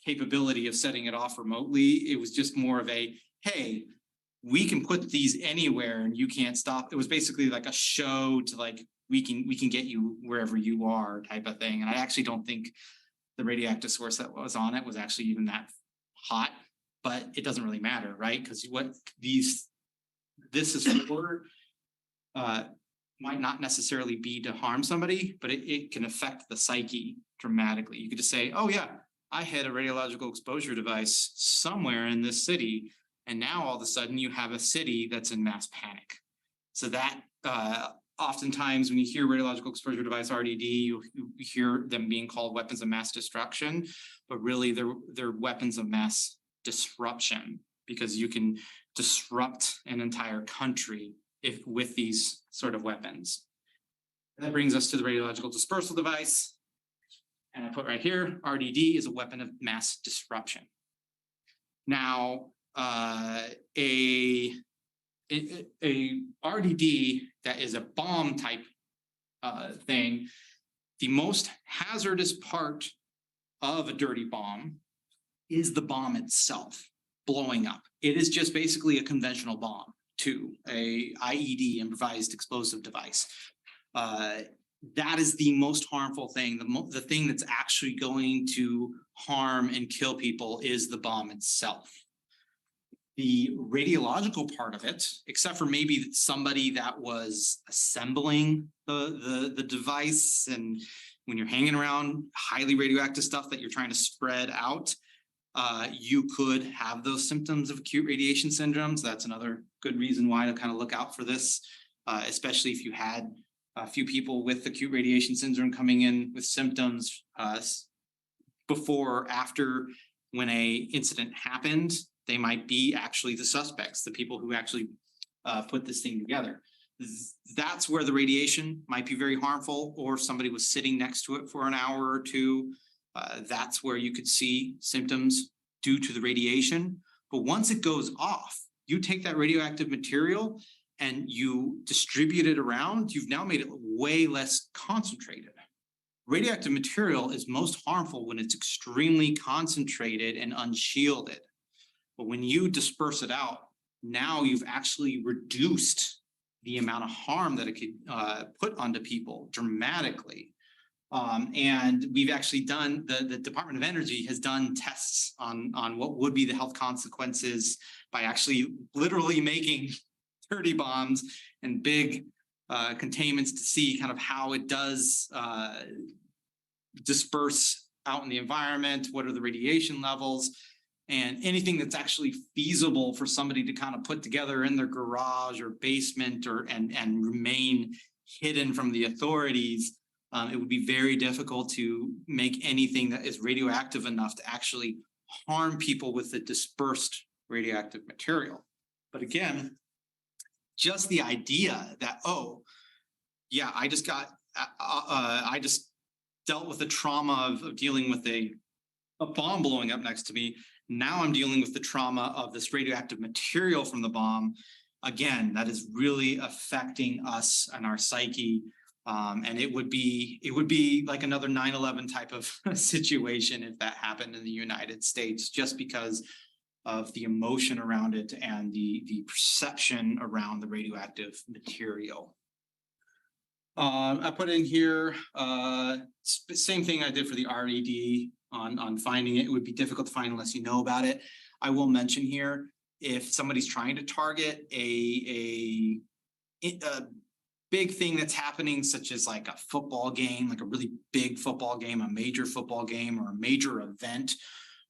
capability of setting it off remotely. It was just more of a, hey, we can put these anywhere and you can't stop. It was basically like a show to like, we can get you wherever you are type of thing. And I actually don't think the radioactive source that was on it was actually even that hot, but it doesn't really matter, right? Because what this is for might not necessarily be to harm somebody, but it can affect the psyche dramatically. You could just say, oh yeah, I had a radiological exposure device somewhere in this city, and now all of a sudden you have a city that's in mass panic. So that oftentimes when you hear radiological exposure device RDD, you hear them being called weapons of mass destruction, but really they're weapons of mass disruption, because you can disrupt an entire country with these sort of weapons. And that brings us to the radiological dispersal device. And I put right here, RDD is a weapon of mass disruption. Now, a RDD that is a bomb type thing, the most hazardous part of a dirty bomb is the bomb itself blowing up. It is just basically a conventional bomb to a IED, improvised explosive device. That is the most harmful thing. The thing that's actually going to harm and kill people is the bomb itself. The radiological part of it, except for maybe somebody that was assembling the device, and when you're hanging around highly radioactive stuff that you're trying to spread out, you could have those symptoms of acute radiation syndromes. That's another good reason why to kind of look out for this, especially if you had a few people with acute radiation syndrome coming in with symptoms before or after when a incident happened. They might be actually the suspects, the people who actually put this thing together. That's where the radiation might be very harmful, or if somebody was sitting next to it for an hour or two, that's where you could see symptoms due to the radiation. But once it goes off, you take that radioactive material and you distribute it around, you've now made it way less concentrated. Radioactive material is most harmful when it's extremely concentrated and unshielded. But when you disperse it out, now you've actually reduced the amount of harm that it could put onto people dramatically. And we've actually done, the Department of Energy has done tests on what would be the health consequences by actually literally making dirty bombs and big containments to see kind of how it does disperse out in the environment, what are the radiation levels, and anything that's actually feasible for somebody to kind of put together in their garage or basement and remain hidden from the authorities. It would be very difficult to make anything that is radioactive enough to actually harm people with the dispersed radioactive material. But again, just the idea that, oh, yeah, I just dealt with the trauma of dealing with a bomb blowing up next to me. Now I'm dealing with the trauma of this radioactive material from the bomb. Again, that is really affecting us and our psyche. And it would be like another 9/11 type of situation if that happened in the United States, just because of the emotion around it and the perception around the radioactive material. I put in here, same thing I did for the RED on finding it. It would be difficult to find unless you know about it. I will mention here, if somebody's trying to target a big thing that's happening, such as like a football game, like a really big football game, a major football game, or a major event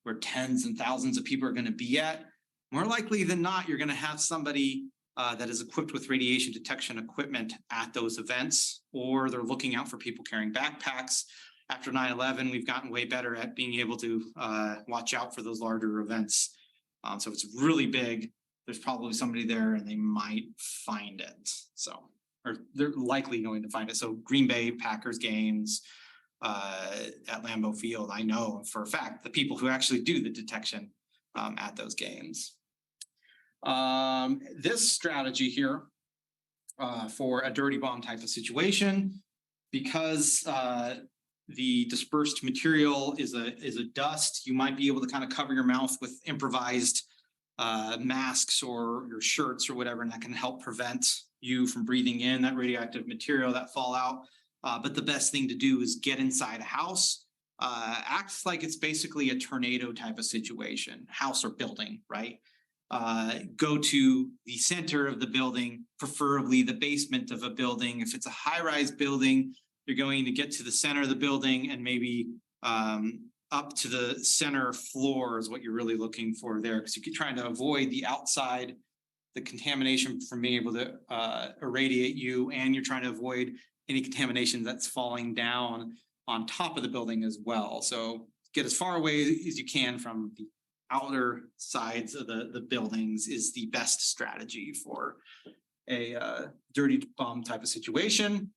where tens and thousands of people are going to be at, more likely than not, you're going to have somebody that is equipped with radiation detection equipment at those events, or they're looking out for people carrying backpacks. After 9/11, we've gotten way better at being able to watch out for those larger events. So if it's really big, there's probably somebody there and they might find it. So, or they're likely going to find it. So Green Bay Packers games at Lambeau Field, I know for a fact the people who actually do the detection at those games. This strategy here for a dirty bomb type of situation, because the dispersed material is a dust, you might be able to kind of cover your mouth with improvised masks or your shirts or whatever, and that can help prevent you from breathing in that radioactive material, that fallout. But the best thing to do is get inside a house. Acts like it's basically a tornado type of situation, house or building, right? Go to the center of the building, preferably the basement of a building. If it's a high-rise building, you're going to get to the center of the building and maybe up to the center floor is what you're really looking for there, because you're trying to avoid the outside, the contamination from being able to irradiate you, and you're trying to avoid any contamination that's falling down on top of the building as well. So get as far away as you can from the outer sides of the buildings is the best strategy for a dirty bomb type of situation.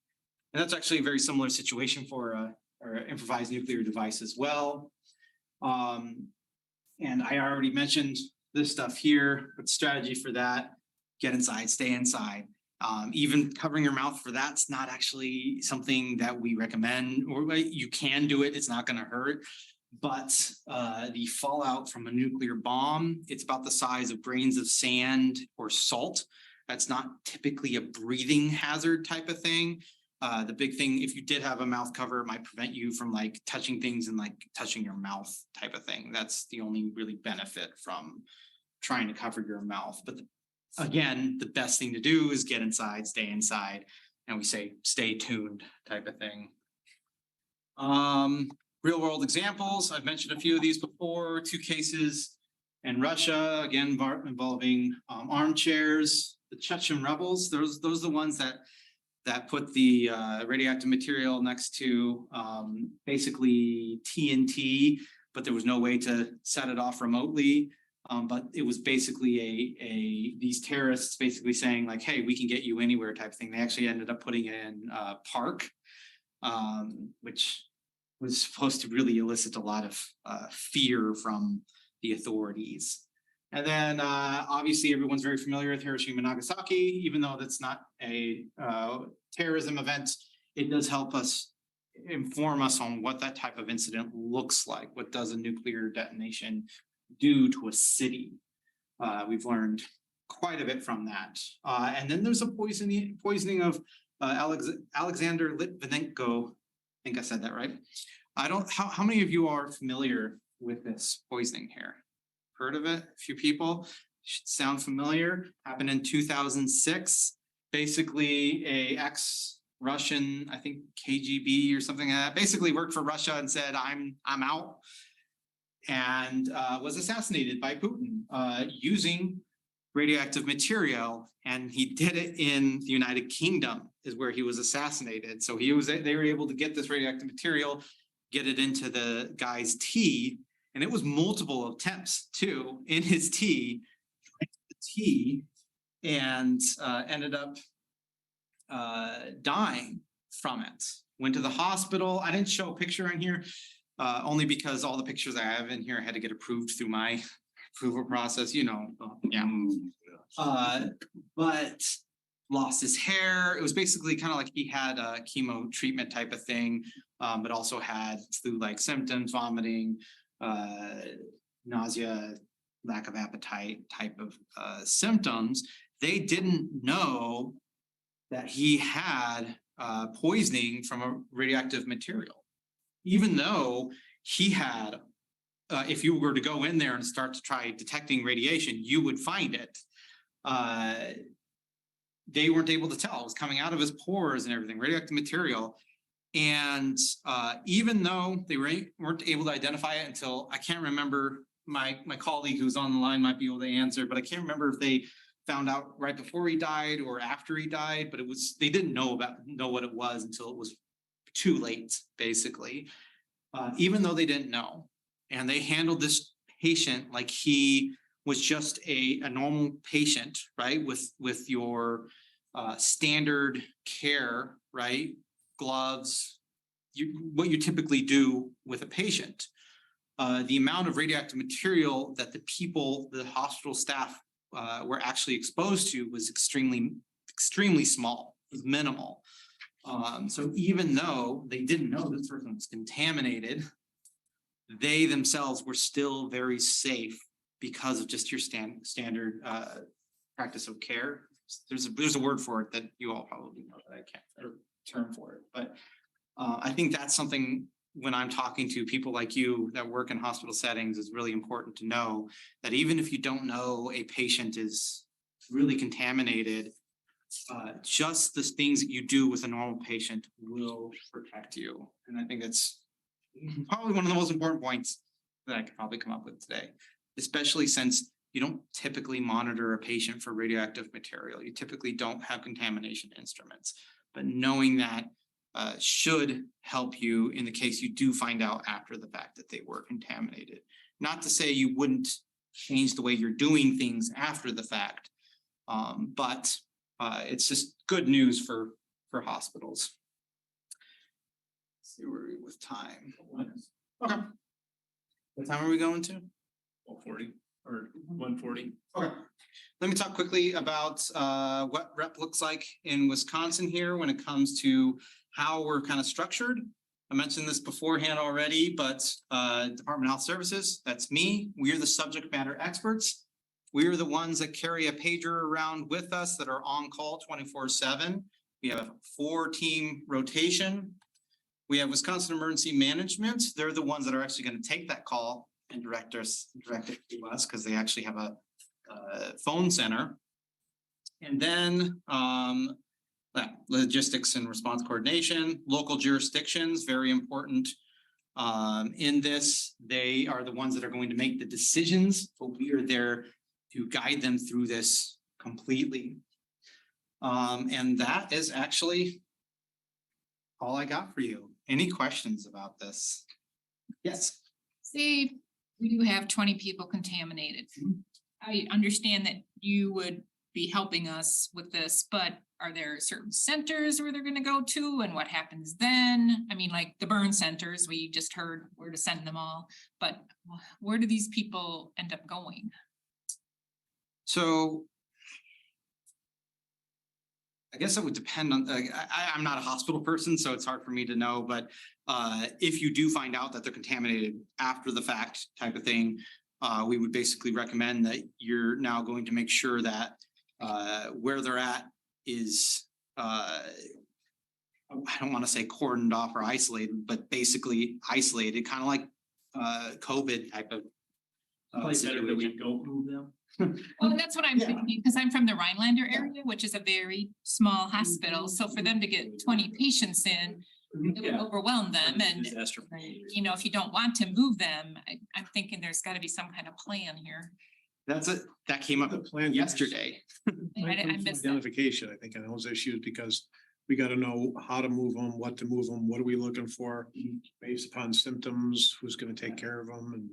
And that's actually a very similar situation for an improvised nuclear device as well. And I already mentioned this stuff here, but strategy for that, get inside, stay inside. Even covering your mouth for that's not actually something that we recommend, or you can do it, it's not going to hurt. But the fallout from a nuclear bomb, it's about the size of grains of sand or salt. That's not typically a breathing hazard type of thing. The big thing, if you did have a mouth cover, it might prevent you from like touching things and like touching your mouth type of thing. That's the only really benefit from trying to cover your mouth. But again, the best thing to do is get inside, stay inside, and we say stay tuned type of thing. Real world examples, I've mentioned a few of these before, 2 cases in Russia, again, involving armchairs. The Chechen rebels, those are the ones that put the radioactive material next to basically TNT, but there was no way to set it off remotely. But it was basically these terrorists basically saying like, hey, we can get you anywhere type of thing. They actually ended up putting it in a park, which was supposed to really elicit a lot of fear from the authorities. And then obviously everyone's very familiar with Hiroshima and Nagasaki, even though that's not a terrorism event, it does help us inform us on what that type of incident looks like. What does a nuclear detonation do to a city? We've learned quite a bit from that. And then there's a poisoning of Alexander Litvinenko. I think I said that right. How many of you are familiar with this poisoning here? Heard of it? A few people. Should sound familiar. Happened in 2006. Basically a ex-Russian, I think KGB or something like that, basically worked for Russia and said, I'm out, and was assassinated by Putin using radioactive material. And he did it in the United Kingdom is where he was assassinated. So they were able to get this radioactive material, get it into the guy's tea. And it was multiple attempts too in his tea, and ended up dying from it. Went to the hospital. I didn't show a picture in here, only because all the pictures I have in here had to get approved through my approval process, but lost his hair. It was basically kind of like he had a chemo treatment type of thing, but also had flu-like symptoms, vomiting, nausea, lack of appetite type of symptoms. They didn't know that he had poisoning from a radioactive material, even though he had, if you were to go in there and start to try detecting radiation, you would find it. They weren't able to tell. It was coming out of his pores and everything, radioactive material. And even though they weren't able to identify it until, I can't remember, my colleague who's on the line might be able to answer, but I can't remember if they found out right before he died or after he died, but they didn't know what it was until it was too late, basically. Even though they didn't know. And they handled this patient like he was just a normal patient, right? With your standard care, right? Gloves, what you typically do with a patient. The amount of radioactive material that the hospital staff were actually exposed to was extremely small, was minimal. So even though they didn't know this person was contaminated, they themselves were still very safe because of just your standard practice of care. There's a word for it that you all probably know that I can't, or term for it, but I think that's something when I'm talking to people like you that work in hospital settings is really important to know that even if you don't know a patient is really contaminated, just the things that you do with a normal patient will protect you. And I think that's probably one of the most important points that I could probably come up with today, especially since you don't typically monitor a patient for radioactive material. You typically don't have contamination instruments, but knowing that should help you in the case you do find out after the fact that they were contaminated. Not to say you wouldn't change the way you're doing things after the fact, but it's just good news for hospitals. Let's see where we're with time. Okay. What time are we going to? 40 or 140. Okay. Let me talk quickly about what rep looks like in Wisconsin here when it comes to how we're kind of structured. I mentioned this beforehand already, but Department of Health Services, that's me. We're the subject matter experts. We're the ones that carry a pager around with us that are on call 24/7. We have a 4-team rotation. We have Wisconsin Emergency Management. They're the ones that are actually going to take that call and direct it to us because they actually have a phone center. And then logistics and response coordination, local jurisdictions, very important. In this, they are the ones that are going to make the decisions, but we are there to guide them through this completely. And that is actually all I got for you. Any questions about this? Yes. Say we do have 20 people contaminated. I understand that you would be helping us with this, but are there certain centers where they're gonna go to and what happens then? I mean, like the burn centers, we just heard where to send them all, but where do these people end up going? So I guess it would depend on, I'm not a hospital person, so it's hard for me to know, but if you do find out that they're contaminated after the fact type of thing, we would basically recommend that you're now going to make sure that where they're at is, I don't want to say cordoned off or isolated, but basically isolated, kind of like COVID type of situation. We don't move them. Well, and that's what I'm Yeah. thinking, because I'm from the Rhinelander area, which is a very small hospital. So for them to get 20 patients in, it would overwhelm them. And, Disaster. you know, if you don't want to move them, I'm thinking there's got to be some kind of plan here. That came up The plan yesterday. I missed that. Identification, I think, on those issues, because we gotta know how to move them, what to move them, what are we looking for based upon symptoms, who's gonna take care of them, and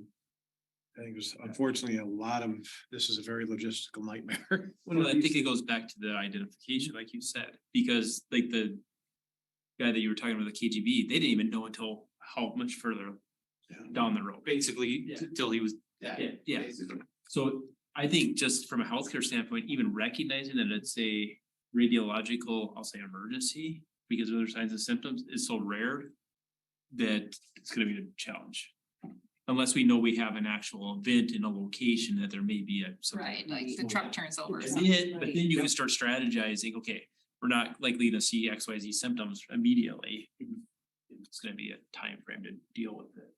I think there's unfortunately a lot of, this is a very logistical nightmare. Well, I think it goes back to the identification, like you said, because like the guy that you were talking about, the KGB, they didn't even know until how much further down the road. Basically, Yeah. till he was Yeah, dead. yeah. basically. So I think just from a healthcare standpoint, even recognizing that it's a radiological, I'll say emergency, because of other signs and symptoms is so rare that it's gonna be a challenge. Unless we know we have an actual event in a location that there may be a. Right, like the truck turns over. or But something. then you can start strategizing, okay, we're not likely to see XYZ symptoms immediately. It's gonna be a time frame to deal with it.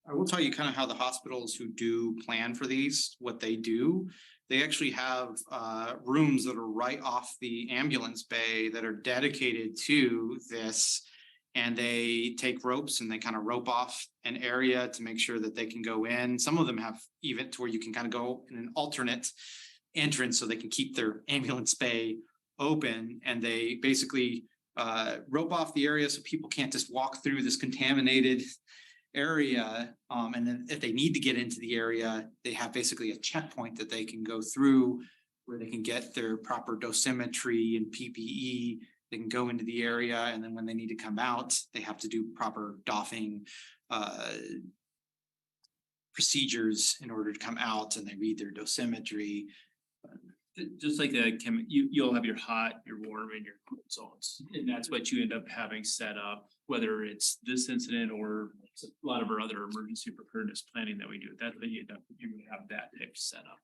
I will tell you kind of how the hospitals who do plan for these, what they do. They actually have rooms that are right off the ambulance bay that are dedicated to this. And they take ropes and they kind of rope off an area to make sure that they can go in. Some of them have even to where you can kind of go in an alternate entrance so they can keep their ambulance bay open, and they basically rope off the area so people can't just walk through this contaminated area. And then if they need to get into the area, they have basically a checkpoint that they can go through where they can get their proper dosimetry and PPE. They can go into the area, and then when they need to come out, they have to do proper doffing procedures in order to come out, and they read their dosimetry. Just like you'll have your hot, your warm, and your cold zones, and that's what you end up having set up, whether it's this incident or a lot of our other emergency preparedness planning that we do. That's what you end up, you're gonna have that type set up.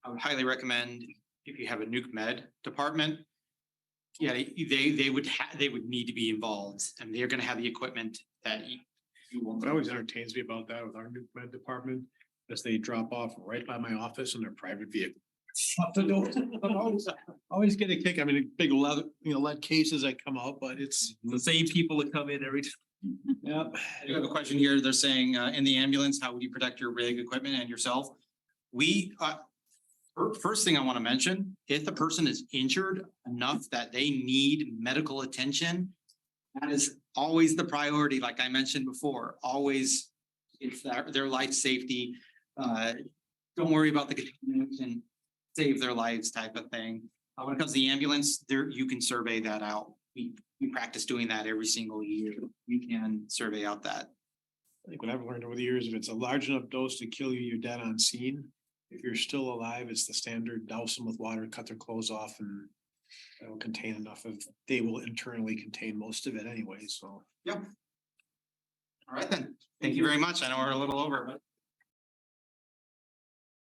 I would highly recommend if you have a nuke med department. Yeah, they would need to be involved, and they're gonna have the equipment that you want. What always entertains me about that with our new med department is they drop off right by my office in their private vehicle. Shut the door. Always get a kick. I mean, big leather, lead cases that come out, but it's. The same people that come in every time. Yep. I do have a question here. They're saying, in the ambulance, how would you protect your rig equipment and yourself? We, first thing I want to mention, if the person is injured enough that they need medical attention, that is always the priority. Like I mentioned before, always it's their life safety. Don't worry about the contamination, save their lives type of thing. When it comes to the ambulance, you can survey that out. We practice doing that every single year. You can survey out that. I think what I've learned over the years, if it's a large enough dose to kill you, you're dead on scene. If you're still alive, it's the standard douse them with water, cut their clothes off, and that'll contain enough of, they will internally contain most of it anyway, so. Yep. All right then. Thank you very much. I know we're a little over, but.